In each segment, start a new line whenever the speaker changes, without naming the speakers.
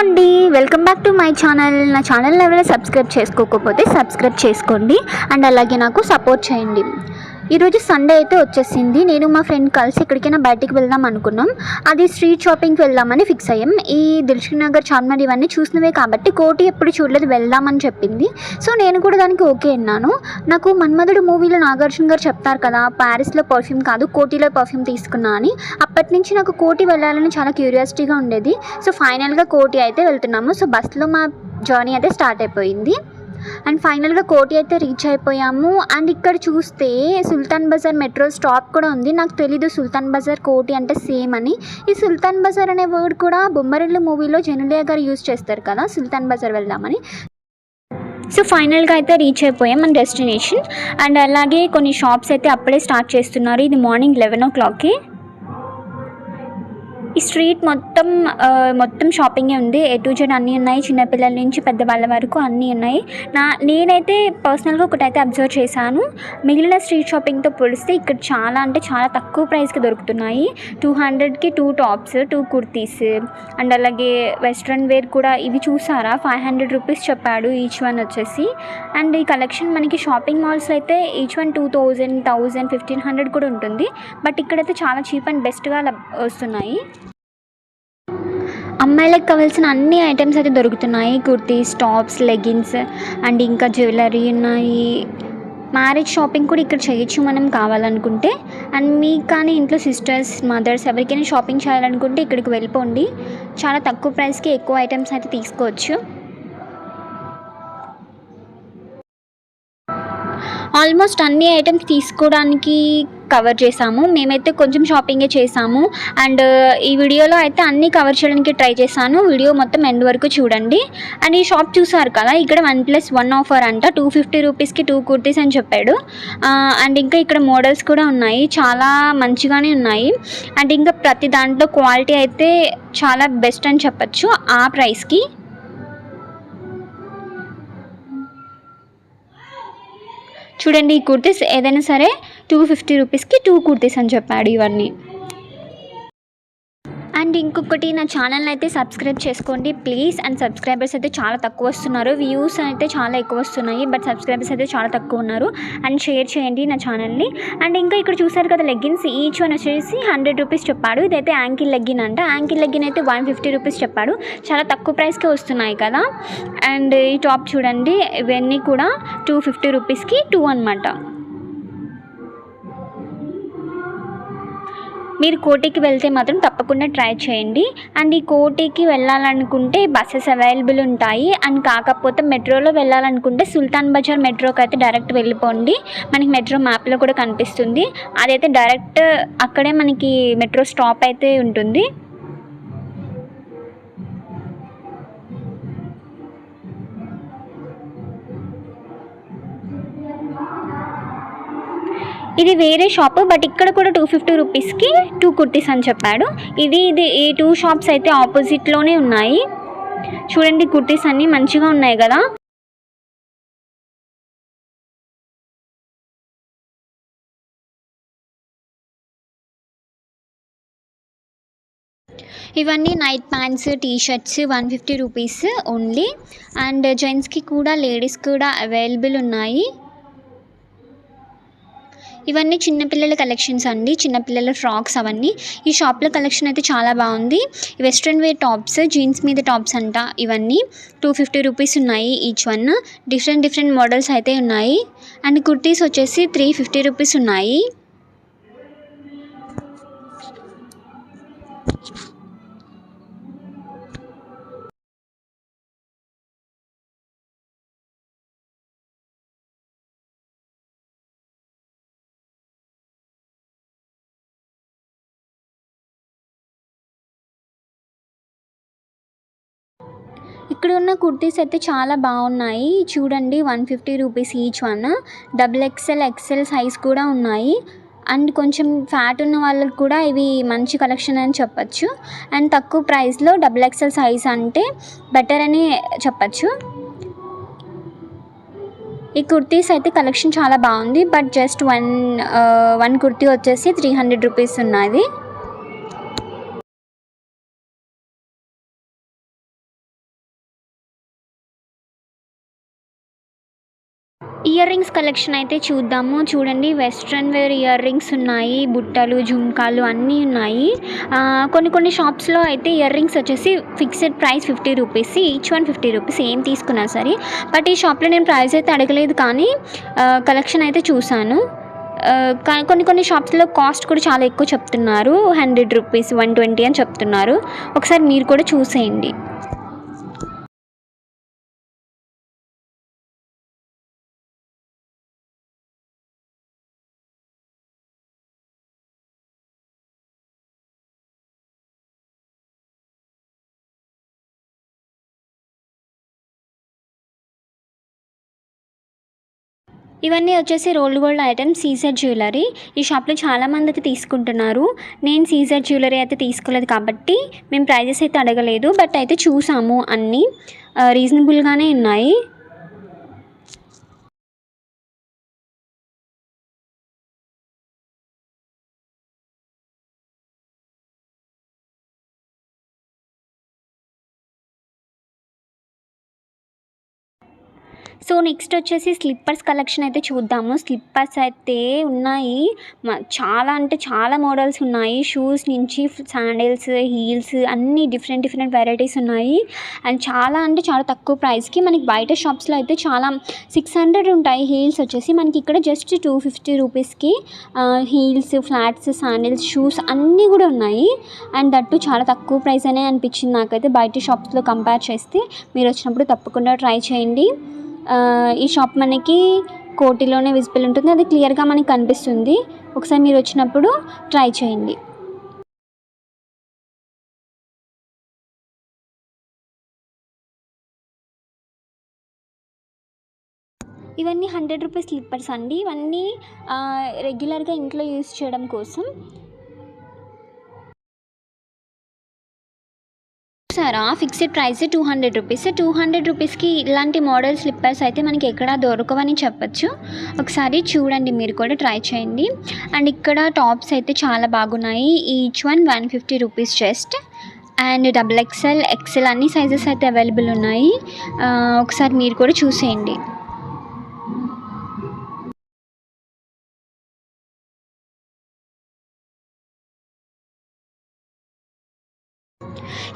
అండి, welcome back to my channel. నా channel ఎవరైనా సబ్స్క్రైబ్ చేసుకోకపోతే సబ్స్క్రైబ్ చేసుకోండి అండ్ అలాగే నాకు సపోర్ట్ చేయండి. ఈరోజు సండే అయితే వచ్చేసింది. నేను మా ఫ్రెండ్ కలిసి ఎక్కడికైనా బయటికి వెళ్దాం అనుకున్నాం. అది స్ట్రీట్ షాపింగ్కి వెళ్దామని ఫిక్స్ అయ్యాం. ఈ దిల్షుక్ నగర్, చార్మినార్ ఇవన్నీ చూసినవే కాబట్టి కోటి ఎప్పుడు చూడలేదు, వెళ్దామని చెప్పింది. సో నేను కూడా దానికి ఓకే అన్నాను. నాకు మన్మధుడు మూవీలో నాగార్జున గారు చెప్తారు కదా, ప్యారిస్లో పర్ఫ్యూమ్ కాదు కోటిలో పర్ఫ్యూమ్ తీసుకున్నా అని. అప్పటి నుంచి నాకు కోటి వెళ్ళాలని చాలా క్యూరియాసిటీగా ఉండేది. సో ఫైనల్గా కోటి అయితే వెళ్తున్నాము. సో బస్లో మా జర్నీ అయితే స్టార్ట్ అయిపోయింది అండ్ ఫైనల్గా కోటి అయితే రీచ్ అయిపోయాము. అండ్ ఇక్కడ చూస్తే సుల్తాన్ బజార్ మెట్రో స్టాప్ కూడా ఉంది. నాకు తెలీదు సుల్తాన్ బజార్ కోటి అంటే సేమ్ అని. ఈ సుల్తాన్ బజార్ అనే వర్డ్ కూడా బొమ్మరిల్లు మూవీలో జెనెలియా గారు యూజ్ చేస్తారు కదా, సుల్తాన్ బజార్ వెళ్దామని. సో ఫైనల్గా అయితే రీచ్ అయిపోయాం మన డెస్టినేషన్. అండ్ అలాగే కొన్ని షాప్స్ అయితే అప్పుడే స్టార్ట్ చేస్తున్నారు. ఇది మార్నింగ్ 11 o'clockకి. ఈ స్ట్రీట్ మొత్తం షాపింగే ఉంది. ఏ టు జెడ్ అన్నీ ఉన్నాయి, చిన్నపిల్లల నుంచి పెద్దవాళ్ళ వరకు అన్నీ ఉన్నాయి. నేనైతే పర్సనల్గా ఒకటైతే అబ్జర్వ్ చేశాను. మిగిలిన స్ట్రీట్ షాపింగ్తో పోలిస్తే ఇక్కడ చాలా అంటే చాలా తక్కువ ప్రైస్కి దొరుకుతున్నాయి. 200కి 2 టాప్స్, 2 కుర్తీస్ అండ్ అలాగే వెస్ట్రన్ వేర్ కూడా. ఇవి చూసారా, 500 రూపీస్ చెప్పాడు ఈచ్ వన్ వచ్చేసి. అండ్ ఈ కలెక్షన్ మనకి షాపింగ్ మాల్స్లో అయితే ఈచ్ వన్ 2000, 1000, 1500 కూడా ఉంటుంది. బట్ ఇక్కడైతే చాలా చీప్ అండ్ బెస్ట్గా వస్తున్నాయి. అమ్మాయిలకు కావాల్సిన అన్ని ఐటమ్స్ అయితే దొరుకుతున్నాయి. కుర్తీస్, టాప్స్, లెగిన్స్ అండ్ ఇంకా జ్యువెలరీ ఉన్నాయి. మ్యారేజ్ షాపింగ్ కూడా ఇక్కడ చేయొచ్చు మనం కావాలనుకుంటే. అండ్ మీకు కానీ ఇంట్లో సిస్టర్స్, మదర్స్ ఎవరికైనా షాపింగ్ చేయాలనుకుంటే ఇక్కడికి వెళ్ళిపోండి. చాలా తక్కువ ప్రైస్కి ఎక్కువ ఐటమ్స్ అయితే తీసుకోవచ్చు. ఆల్మోస్ట్ అన్ని ఐటమ్స్ తీసుకోవడానికి కవర్ చేసాము. మేమైతే కొంచెం షాపింగే చేసాము. అండ్ ఈ వీడియోలో అయితే అన్నీ కవర్ చేయడానికి ట్రై చేశాను. వీడియో మొత్తం ఎండ్ వరకు చూడండి. అండ్ ఈ షాప్ చూసారు కదా, ఇక్కడ 1+1 ఆఫర్ అంట. 250 రూపీస్కి 2 కుర్తీస్ అని చెప్పాడు. అండ్ ఇంకా ఇక్కడ మోడల్స్ కూడా ఉన్నాయి, చాలా మంచిగానే ఉన్నాయి. అండ్ ఇంకా ప్రతి దాంట్లో క్వాలిటీ అయితే చాలా బెస్ట్ అని చెప్పచ్చు ఆ ప్రైస్కి. చూడండి, ఈ కుర్తీస్ ఏదైనా సరే 250 రూపీస్కి 2 కుర్తీస్ అని చెప్పాడు ఇవన్నీ. అండ్ ఇంకొకటి, నా ఛానల్ని అయితే సబ్స్క్రైబ్ చేసుకోండి ప్లీజ్. అండ్ సబ్స్క్రైబర్స్ అయితే చాలా తక్కువ వస్తున్నారు, వ్యూస్ అయితే చాలా ఎక్కువ వస్తున్నాయి, బట్ సబ్స్క్రైబర్స్ అయితే చాలా తక్కువ ఉన్నారు. అండ్ షేర్ చేయండి నా ఛానల్ని. అండ్ ఇంకా ఇక్కడ చూసారు కదా లెగ్గిన్స్, ఈచ్ వన్ వచ్చేసి 100 రూపీస్ చెప్పాడు. ఇదైతే యాంకిల్ లెగ్గిన్ అంట. యాంకిల్ లెగ్గిన్ అయితే 150 రూపీస్ చెప్పాడు. చాలా తక్కువ ప్రైస్కే వస్తున్నాయి కదా. అండ్ ఈ టాప్ చూడండి, ఇవన్నీ కూడా 250 రూపీస్కి 2 అనమాట. మీరు కోటికి వెళ్తే మాత్రం తప్పకుండా ట్రై చేయండి. అండ్ ఈ కోటికి వెళ్ళాలనుకుంటే బస్సెస్ అవైలబుల్ ఉంటాయి. అండ్ కాకపోతే మెట్రోలో వెళ్ళాలనుకుంటే సుల్తాన్ బజార్ మెట్రోకి అయితే డైరెక్ట్ వెళ్ళిపోండి. మనకి మెట్రో మ్యాప్లో కూడా కనిపిస్తుంది. అదైతే డైరెక్ట్ అక్కడే మనకి మెట్రో స్టాప్ అయితే ఉంటుంది. ఇది వేరే షాప్, బట్ ఇక్కడ కూడా 250 రూపీస్కి 2 కుర్తీస్ అని చెప్పాడు. ఈ 2 షాప్స్ అయితే ఆపోజిట్లోనే ఉన్నాయి. చూడండి, కుర్తీస్ అన్నీ మంచిగా ఉన్నాయి కదా. ఇవన్నీ night pants, t-shirts 150 rupees only. And జెంట్స్కి కూడా లేడీస్ కూడా అవైలబుల్ ఉన్నాయి. ఇవన్నీ చిన్నపిల్లల కలెక్షన్స్ అండి, చిన్నపిల్లల ఫ్రాక్స్ అవన్నీ. ఈ షాప్లో కలెక్షన్ అయితే చాలా బాగుంది. వెస్ట్రన్ వేర్ టాప్స్, జీన్స్ మీద టాప్స్ అంట. ఇవన్నీ 250 రూపీస్ ఉన్నాయి ఈచ్ వన్. డిఫరెంట్ మోడల్స్ అయితే ఉన్నాయి. అండ్ కుర్తీస్ వచ్చేసి 350 రూపీస్ ఉన్నాయి. ఇక్కడ ఉన్న కుర్తీస్ అయితే చాలా బాగున్నాయి. చూడండి, 150 rupees each one. XXL, XL size కూడా ఉన్నాయి. అండ్ కొంచెం ఫ్యాట్ ఉన్న వాళ్ళకి కూడా ఇవి మంచి కలెక్షన్ అని చెప్పచ్చు. అండ్ తక్కువ ప్రైస్లో XXL సైజ్ అంటే బెటర్ అని చెప్పచ్చు. ఈ కుర్తీస్ అయితే కలెక్షన్ చాలా బాగుంది. బట్ జస్ట్ వన్ కుర్తీ వచ్చేసి 300 రూపీస్ ఉన్నది. ఇయర్ రింగ్స్ కలెక్షన్ అయితే చూద్దాము. చూడండి, వెస్ట్రన్ వేర్ ఇయర్ రింగ్స్ ఉన్నాయి, బుట్టలు, జుంకాలు అన్నీ ఉన్నాయి. కొన్ని షాప్స్లో అయితే ఇయర్ రింగ్స్ వచ్చేసి fixed price 50 rupees, each one 50 rupees ఏం తీసుకున్నా సరే. బట్ ఈ షాప్లో నేను ప్రైస్ అయితే అడగలేదు, కానీ కలెక్షన్ అయితే చూశాను. కొన్ని షాప్స్లో కాస్ట్ కూడా చాలా ఎక్కువ చెప్తున్నారు, 100 రూపీస్, 120 అని చెప్తున్నారు. ఒకసారి మీరు కూడా చూసేయండి. ఇవన్నీ వచ్చేసి రోల్డ్ గోల్డ్ ఐటమ్స్, సీజర్ జ్యువెలరీ. ఈ షాప్లో చాలామంది అయితే తీసుకుంటున్నారు. నేను సీజర్ జ్యువెలరీ అయితే తీసుకోలేదు కాబట్టి మేము ప్రైజెస్ అయితే అడగలేదు. బట్ అయితే చూసాము, అన్నీ రీజనబుల్గానే ఉన్నాయి. సో నెక్స్ట్ వచ్చేసి స్లిప్పర్స్ కలెక్షన్ అయితే చూద్దాము. స్లిప్పర్స్ అయితే ఉన్నాయి, చాలా అంటే చాలా మోడల్స్ ఉన్నాయి. షూస్ నుంచి శాండిల్స్, హీల్స్ అన్నీ డిఫరెంట్ వెరైటీస్ ఉన్నాయి. అండ్ చాలా అంటే చాలా తక్కువ ప్రైస్కి మనకి బయట షాప్స్లో అయితే చాలా 600 ఉంటాయి హీల్స్ వచ్చేసి. మనకి ఇక్కడ జస్ట్ 250 రూపీస్కి హీల్స్, ఫ్లాట్స్, శాండిల్స్, షూస్ అన్నీ కూడా ఉన్నాయి. అండ్ దట్టు చాలా తక్కువ ప్రైస్ అనే అనిపించింది నాకైతే బయట షాప్స్లో కంపేర్ చేస్తే. మీరు వచ్చినప్పుడు తప్పకుండా ట్రై చేయండి. ఈ షాప్ మనకి కోటిలోనే విజిబుల్ ఉంటుంది, అది క్లియర్గా మనకి కనిపిస్తుంది. ఒకసారి మీరు వచ్చినప్పుడు ట్రై చేయండి. ఇవన్నీ 100 రూపీస్ స్లిప్పర్స్ అండి. ఇవన్నీ రెగ్యులర్గా ఇంట్లో యూస్ చేయడం కోసం. సారా ఫిక్స్డ్ ప్రైస్ 200 రూపీస్. 200 రూపీస్కి ఇలాంటి మోడల్ స్లిప్పర్స్ అయితే మనకి ఎక్కడా దొరకవని చెప్పచ్చు. ఒకసారి చూడండి, మీరు కూడా ట్రై చేయండి. అండ్ ఇక్కడ టాప్స్ అయితే చాలా బాగున్నాయి. Each one 150 rupees just. And XXL, XL అన్ని సైజెస్ అయితే అవైలబుల్ ఉన్నాయి. ఒకసారి మీరు కూడా చూసేయండి.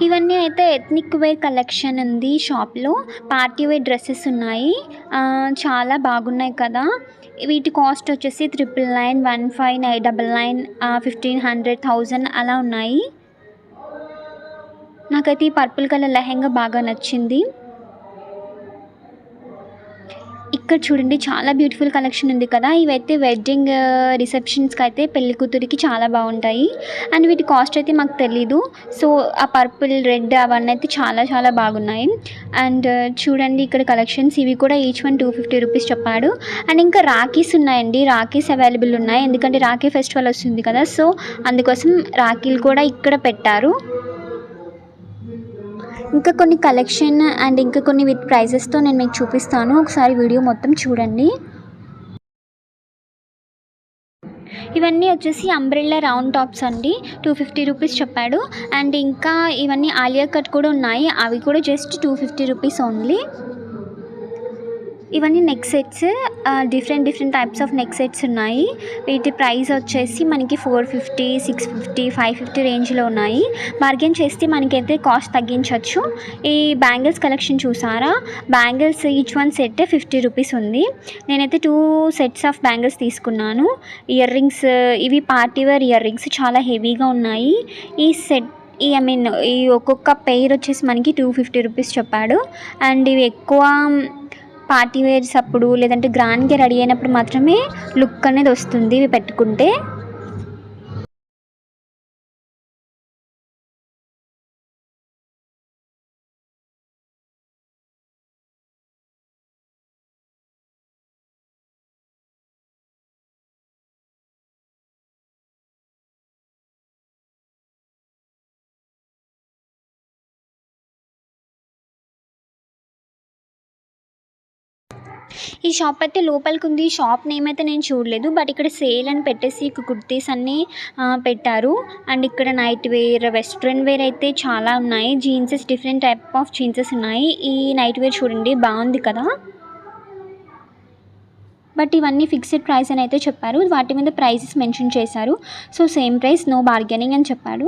ఇవన్నీ అయితే ఎథ్నిక్ వేర్ కలెక్షన్ ఉంది షాప్లో. పార్టీ వేర్ డ్రెస్సెస్ ఉన్నాయి, చాలా బాగున్నాయి కదా. వీటి కాస్ట్ వచ్చేసి 999, 1599, 1500, 1000 అలా ఉన్నాయి. నాకైతే ఈ పర్పుల్ కలర్ లెహెంగా బాగా నచ్చింది. ఇక్కడ చూడండి, చాలా బ్యూటిఫుల్ కలెక్షన్ ఉంది కదా. ఇవైతే వెడ్డింగ్ రిసెప్షన్స్కి అయితే పెళ్లి కూతురికి చాలా బాగుంటాయి. అండ్ వీటి కాస్ట్ అయితే మాకు తెలీదు. సో ఆ పర్పుల్, రెడ్ అవన్నీ అయితే చాలా బాగున్నాయి. అండ్ చూడండి ఇక్కడ కలెక్షన్స్, ఇవి కూడా ఈచ్ వన్ 250 రూపీస్ చెప్పాడు. అండ్ ఇంకా రాఖీస్ ఉన్నాయండి, రాఖీస్ అవైలబుల్ ఉన్నాయి. ఎందుకంటే రాఖీ ఫెస్టివల్ వస్తుంది కదా, సో అందుకోసం రాఖీలు కూడా ఇక్కడ పెట్టారు. ఇంకా కొన్ని కలెక్షన్ అండ్ ఇంకా కొన్ని విత్ ప్రైజెస్తో నేను మీకు చూపిస్తాను. ఒకసారి వీడియో మొత్తం చూడండి. ఇవన్నీ వచ్చేసి అంబ్రెల్లా రౌండ్ టాప్స్ అండి, 250 రూపీస్ చెప్పాడు. అండ్ ఇంకా ఇవన్నీ ఆలియా కట్ కూడా ఉన్నాయి, అవి కూడా జస్ట్ 250 రూపీస్ ఓన్లీ. ఇవన్నీ neck sets, different types of neck sets ఉన్నాయి. వీటి ప్రైస్ వచ్చేసి మనకి 450, 650, 550 రేంజ్లో ఉన్నాయి. బార్గెన్ చేస్తే మనకైతే కాస్ట్ తగ్గించవచ్చు. ఈ బ్యాంగిల్స్ కలెక్షన్ చూసారా, bangles each one set 50 rupees ఉంది. నేనైతే 2 సెట్స్ ఆఫ్ బ్యాంగిల్స్ తీసుకున్నాను. ఇయర్ రింగ్స్, ఇవి పార్టీ వేర్ ఇయర్ రింగ్స్, చాలా హెవీగా ఉన్నాయి. ఈ ఒక్కొక్క పెయిర్ వచ్చేసి మనకి 250 రూపీస్ చెప్పాడు. అండ్ ఇవి ఎక్కువ పార్టీ వేర్స్ అప్పుడు లేదంటే గ్రాండ్గా రెడీ అయినప్పుడు మాత్రమే లుక్ అనేది వస్తుంది ఇవి పెట్టుకుంటే. ఈ షాప్ అయితే లోపలికి ఉంది. ఈ షాప్ నేమ్ అయితే నేను చూడలేదు, బట్ ఇక్కడ సేల్ అని పెట్టేసి కుర్తీస్ అన్నీ పెట్టారు. అండ్ ఇక్కడ నైట్ వేర్, వెస్ట్రన్ వేర్ అయితే చాలా ఉన్నాయి. జీన్సెస్, డిఫరెంట్ టైప్ ఆఫ్ జీన్సెస్ ఉన్నాయి. ఈ నైట్ వేర్ చూడండి, బాగుంది కదా. బట్ ఇవన్నీ ఫిక్స్డ్ ప్రైస్ అని అయితే చెప్పారు. వాటి మీద ప్రైజెస్ మెన్షన్ చేశారు. So same price, no bargaining అని చెప్పాడు.